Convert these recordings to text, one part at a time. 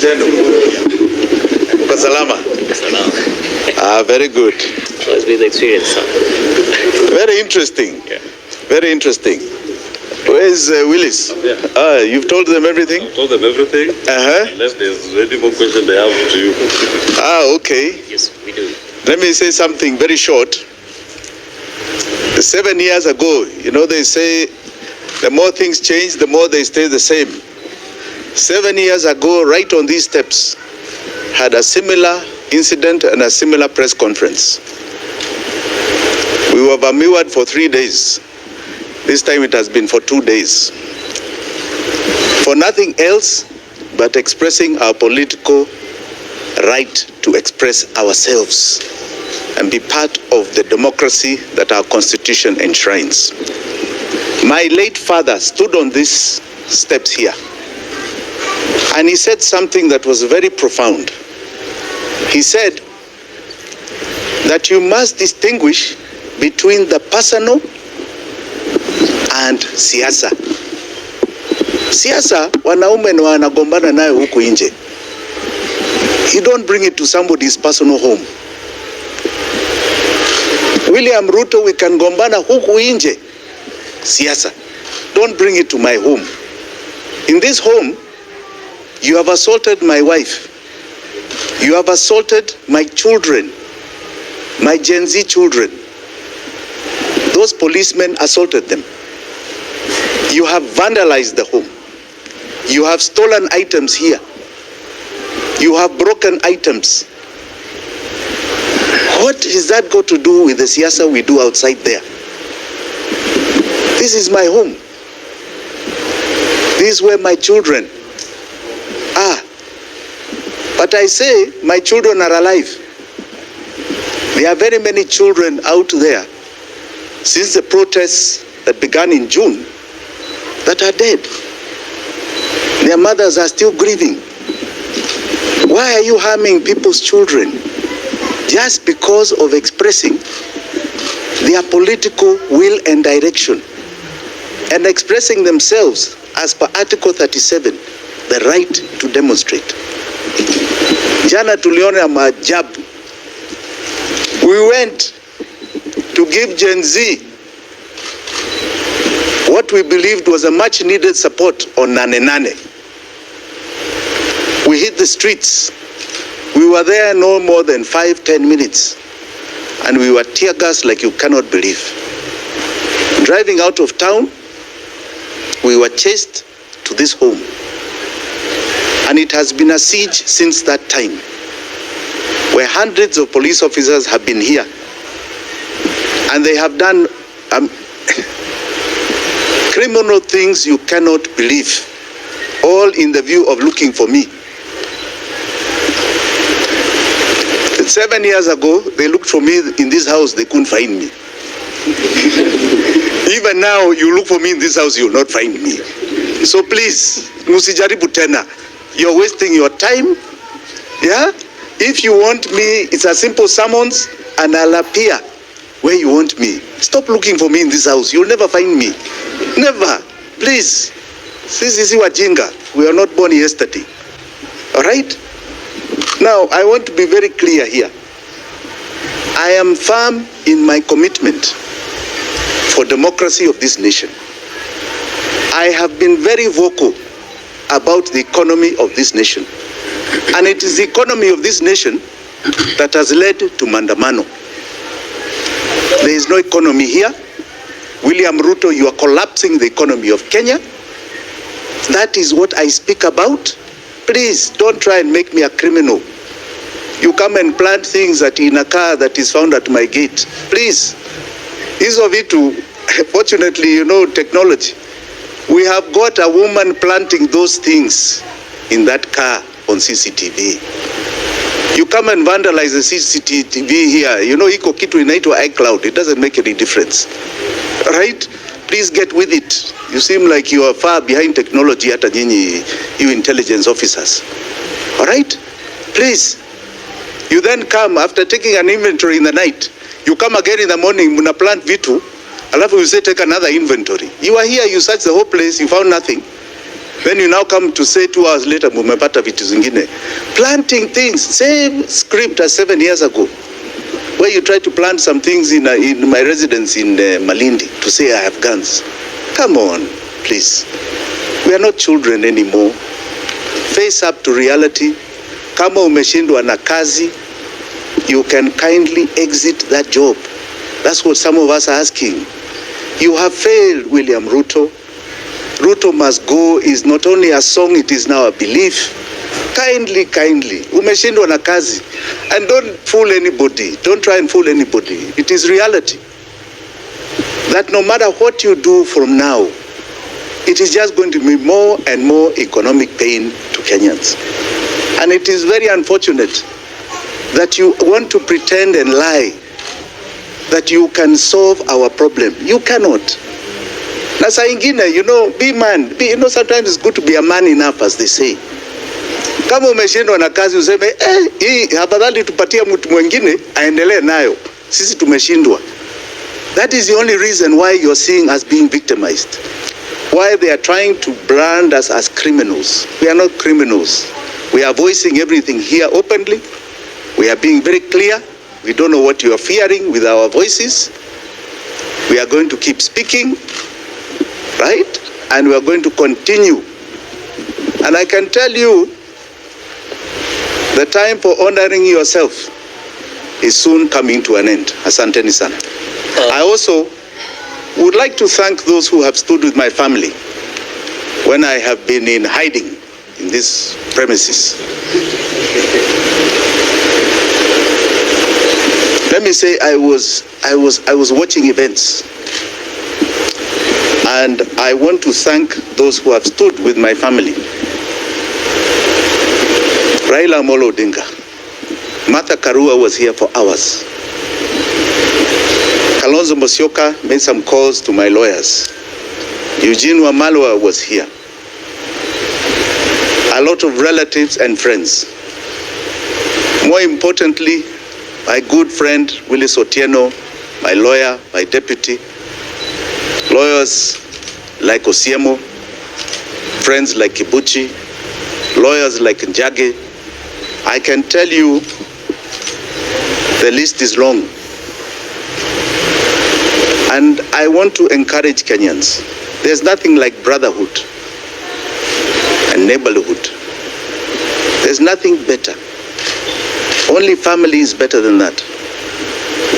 zenu. Uko salama? Very good. So it's been the experience, sir. Very interesting. Yeah. Very interesting. Where's Willis? Yeah. You've told them everything? I told them everything. Unless there's any more question they have to you. Okay. Yes, we do. Let me say something very short. 7 years ago, they say the more things change, the more they stay the same. 7 years ago, right on these steps, had a similar incident and a similar press conference. We were vermewed for 3 days. This time it has been for 2 days. For nothing else but expressing our political right to express ourselves and be part of the democracy that our constitution enshrines. My late father stood on these steps here, and he said something that was very profound. He said that you must distinguish between the personal and siasa. Siasa, wanaume na wanagombana nayo huku nje. You don't bring it to somebody's personal home. William Ruto, we can gombana huku nje. Siasa. Don't bring it to my home. In this home, you have assaulted my wife. You have assaulted my children, my Gen Z children. Those policemen assaulted them. You have vandalized the home. You have stolen items here. You have broken items. What is that got to do with the siasa we do outside there? This is my home. These were my children. But I say my children are alive. There are very many children out there since the protests that began in June that are dead. Their mothers are still grieving. Why are you harming people's children? Just because of expressing their political will and direction and expressing themselves as per Article 37, the right to demonstrate. Jana tuliona maajabu. We went to give Gen Z what we believed was a much needed support on Nane Nane. We hit the streets. We were there no more than 5-10 minutes, and we were tear gassed like you cannot believe. Driving out of town, we were chased to this home, and it has been a siege since that time, where hundreds of police officers have been here, and they have done criminal things you cannot believe, all in the view of looking for me. 7 years ago, they looked for me in this house, they couldn't find me. Even now, you look for me in this house, you will not find me. So please, musijaribu tena. You're wasting your time. Yeah? If you want me, it's a simple summons, and I'll appear where you want me. Stop looking for me in this house. You'll never find me. Never. Please. Sisi wajinga. We are not born yesterday. All right? Now, I want to be very clear here. I am firm in my commitment for democracy of this nation. I have been very vocal about the economy of this nation. And it is the economy of this nation that has led to Mandamano. There is no economy here. William Ruto, you are collapsing the economy of Kenya. That is what I speak about. Please don't try and make me a criminal. You come and plant things in a car that is found at my gate. Please. Hizo vitu, fortunately, technology. We have got a woman planting those things in that car on CCTV. You come and vandalize the CCTV here. Iko kitu inaitwa iCloud. It doesn't make any difference. Right? Please get with it. You seem like you are far behind technology hata nyinyi, you intelligence officers. All right? Please. You then come after taking an inventory in the night. You come again in the morning, muna plant vitu, alafu you say take another inventory. You are here, you search the whole place, you found nothing. Then you now come to say 2 hours later, mumepata vitu zingine. Planting things, same script as 7 years ago, where you try to plant some things in my residence in Malindi to say I have guns. Come on, please. We are not children anymore. Face up to reality. Kama umeshindwa na kazi, you can kindly exit that job. That's what some of us are asking. You have failed, William Ruto. Ruto must go is not only a song, it is now a belief. Kindly, umeshindwa na kazi. And don't fool anybody. Don't try and fool anybody. It is reality. That no matter what you do from now, it is just going to be more and more economic pain to Kenyans. And it is very unfortunate that you want to pretend and lie that you can solve our problem. You cannot. Na saa ingine, be man. Sometimes it's good to be a man enough, as they say. Kama umeshindwa na kazi useme, hii afadhali tupatie mtu mwingine aendelee nayo. Sisi tumeshindwa. That is the only reason why you're seeing us being victimized. Why they are trying to brand us as criminals. We are not criminals. We are voicing everything here openly. We are being very clear. We don't know what you are fearing with our voices. We are going to keep speaking, right? And we are going to continue. And I can tell you, the time for honoring yourself is soon coming to an end. Asanteni sana. I also would like to thank those who have stood with my family when I have been in hiding in these premises. Let me say I was watching events, and I want to thank those who have stood with my family. Raila Odinga, Martha Karua was here for hours. Kalonzo Musyoka made some calls to my lawyers. Eugene Wamalwa was here. A lot of relatives and friends. More importantly, my good friend Willis Otieno, my lawyer, my deputy, lawyers like Osiemo, friends like Kibuchi, lawyers like Njage. I can tell you the list is long. And I want to encourage Kenyans. There's nothing like brotherhood and neighborhood. There's nothing better. Only family is better than that.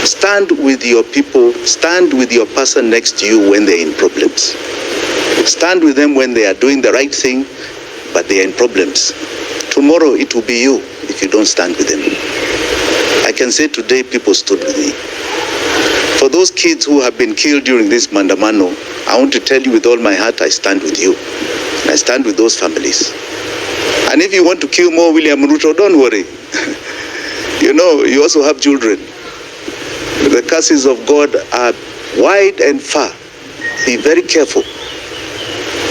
Stand with your people. Stand with your person next to you when they're in problems. Stand with them when they are doing the right thing, but they are in problems. Tomorrow it will be you if you don't stand with them. I can say today people stood with me. For those kids who have been killed during this Mandamano, I want to tell you with all my heart, I stand with you. I stand with those families. And if you want to kill more William Ruto, don't worry. You also have children. The curses of God are wide and far. Be very careful.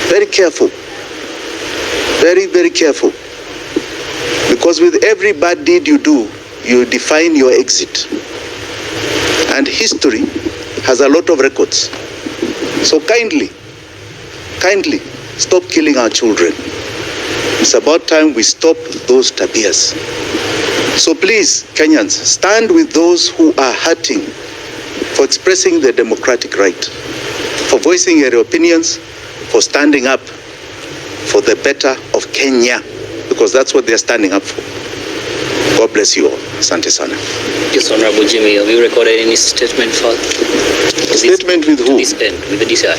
Very careful. Very, very careful. Because with every bad deed you do, you define your exit. And history has a lot of records. So kindly, stop killing our children. It's about time we stop those tabias. So please, Kenyans, stand with those who are hurting for expressing their democratic right, for voicing your opinions, for standing up for the better of Kenya, because that's what they're standing up for. God bless you all. Asante sana. Yes, Honorable Jimmy, have you recorded any statement for statement with who? This end, with the DCI.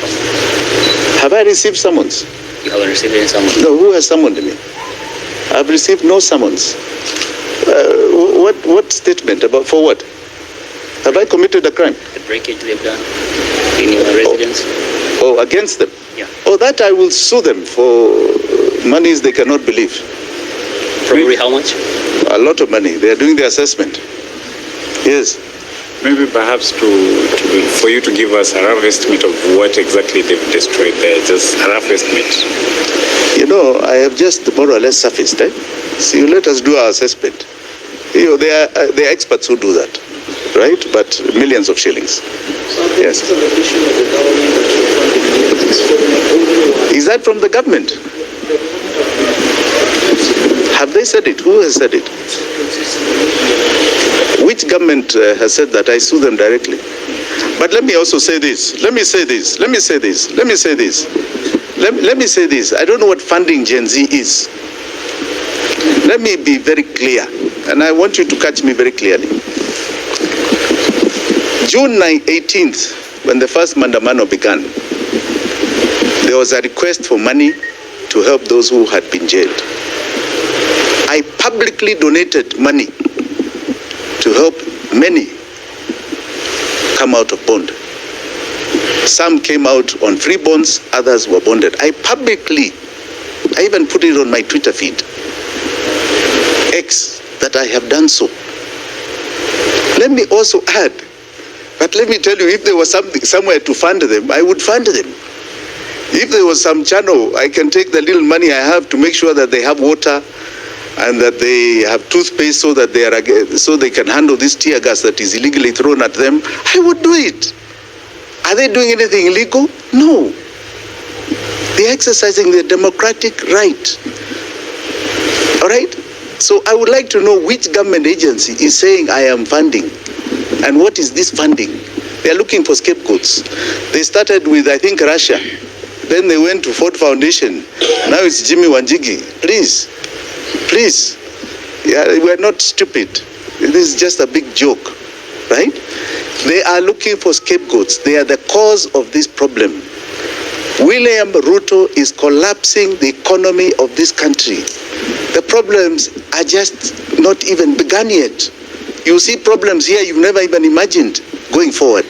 Have I received summons? You haven't received any summons? No, who has summoned me? I've received no summons. What statement? About for what? Have I committed a crime? The breakage they've done in your residence? Oh, against them? Yeah. Oh, that I will sue them for monies they cannot believe. Probably how much? A lot of money. They are doing the assessment. Yes. Maybe perhaps for you to give us a rough estimate of what exactly they've destroyed there, just a rough estimate. I have just more or less surfaced. So let us do our assessment. They are experts who do that, right? But millions of shillings. Yes. Is that from the government? Have they said it? Who has said it? Which government has said that? I sue them directly. But let me also say this. Let me say this. Let me say this. Let me say this. Let me say this. I don't know what funding Gen Z is. Let me be very clear, and I want you to catch me very clearly. June 18th, when the first Mandamano began, there was a request for money to help those who had been jailed. I publicly donated money to help many come out of bond. Some came out on free bonds, others were bonded. I even put it on my Twitter feed, X, that I have done so. Let me also add, but let me tell you, if there was somewhere to fund them, I would fund them. If there was some channel, I can take the little money I have to make sure that they have water and that they have toothpaste so that they can handle this tear gas that is illegally thrown at them. I would do it. Are they doing anything illegal? No. They're exercising their democratic right. All right? So I would like to know which government agency is saying I am funding, and what is this funding? They are looking for scapegoats. They started with, I think, Russia. Then they went to Ford Foundation. Now it's Jimmy Wanjigi. Please. Please. Yeah, we're not stupid. This is just a big joke, right? They are looking for scapegoats. They are the cause of this problem. William Ruto is collapsing the economy of this country. The problems are just not even begun yet. You see problems here you've never even imagined going forward,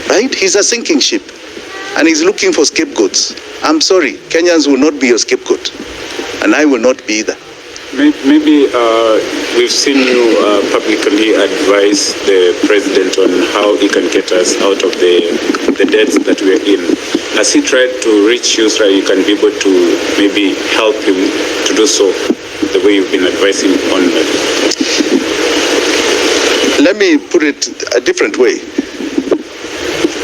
right? He's a sinking ship, and he's looking for scapegoats. I'm sorry, Kenyans will not be your scapegoat, and I will not be either. Maybe we've seen you publicly advise the president on how he can get us out of the debts that we're in. Has he tried to reach you so you can be able to maybe help him to do so the way you've been advising on that? Let me put it a different way.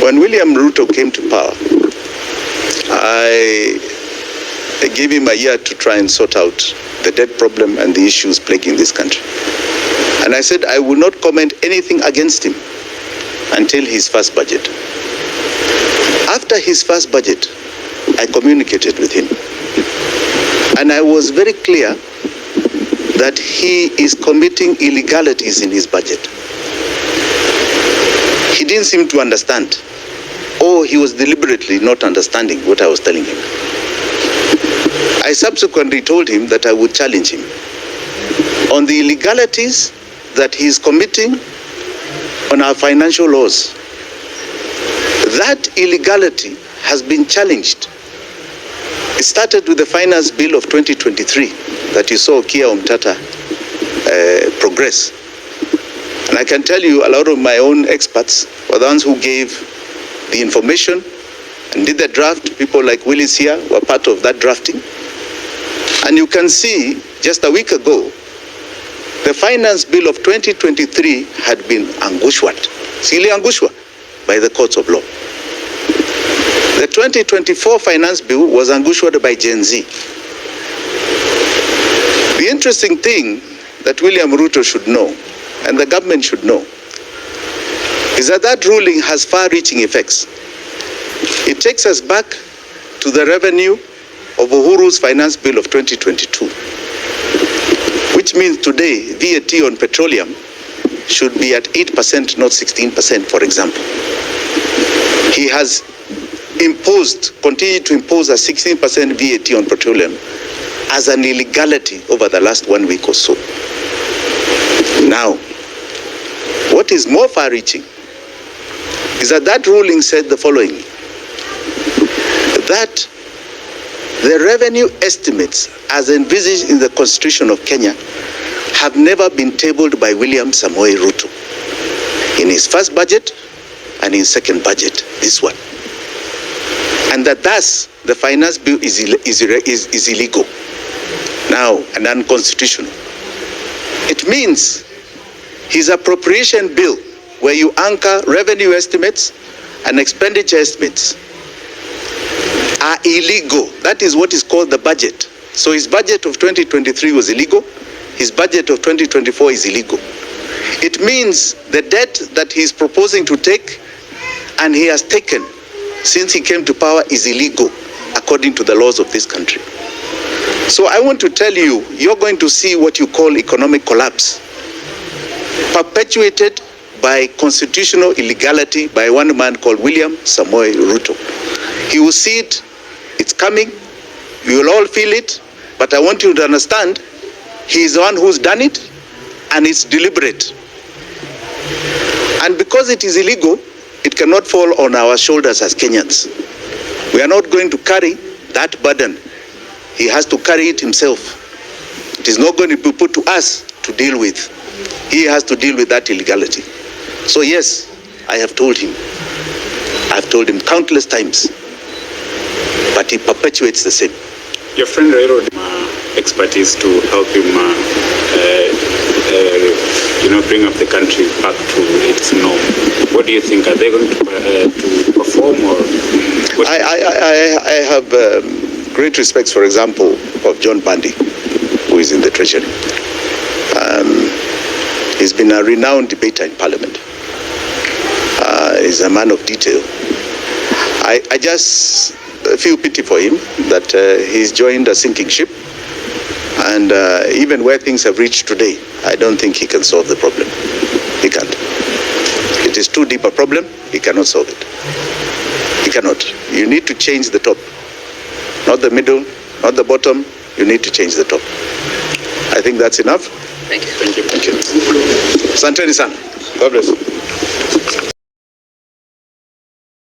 When William Ruto came to power, I gave him a year to try and sort out the debt problem and the issues plaguing this country. And I said I will not comment anything against him until his first budget. After his first budget, I communicated with him. And I was very clear that he is committing illegalities in his budget. He didn't seem to understand, or he was deliberately not understanding what I was telling him. I subsequently told him that I would challenge him on the illegalities that he is committing on our financial laws. That illegality has been challenged. It started with the finance bill of 2023 that you saw Kia Mtata progress. And I can tell you a lot of my own experts were the ones who gave the information and did the draft. People like Willis here were part of that drafting. And you can see, just a week ago, the finance bill of 2023 had been angushwat, silly angushwa, by the courts of law. The 2024 finance bill was angushwat by Gen Z. The interesting thing that William Ruto should know, and the government should know, is that that ruling has far-reaching effects. It takes us back to the revenue of Uhuru's finance bill of 2022, which means today VAT on petroleum should be at 8%, not 16%, for example. He has continued to impose a 16% VAT on petroleum as an illegality over the last 1 week or so. Now, what is more far-reaching is that that ruling said the following, that the revenue estimates as envisaged in the Constitution of Kenya have never been tabled by William Samoei Ruto in his first budget and his second budget, this one. And that thus the finance bill is illegal now and unconstitutional. It means his appropriation bill, where you anchor revenue estimates and expenditure estimates, are illegal. That is what is called the budget. So his budget of 2023 was illegal. His budget of 2024 is illegal. It means the debt that he's proposing to take and he has taken since he came to power is illegal according to the laws of this country. So I want to tell you, you're going to see what you call economic collapse, perpetuated by constitutional illegality by one man called William Samoei Ruto. He will see it, it's coming, you will all feel it, but I want you to understand, he is the one who's done it, and it's deliberate. And because it is illegal, it cannot fall on our shoulders as Kenyans. We are not going to carry that burden. He has to carry it himself. It is not going to be put to us to deal with. He has to deal with that illegality. So yes, I have told him. I've told him countless times, but he perpetuates the same. Your friend Raila Odinga expertise to help him, bring up the country back to its norm. What do you think? Are they going to perform, or? I have great respect, for example, of John Bandi, who is in the Treasury. He's been a renowned debater in Parliament. He's a man of detail. I just feel pity for him that he's joined a sinking ship, and even where things have reached today, I don't think he can solve the problem. He can't. It is too deep a problem. He cannot solve it. He cannot. You need to change the top, not the middle, not the bottom. You need to change the top. I think that's enough. Thank you. Thank you. Thank you. Asanteni sana. God bless you.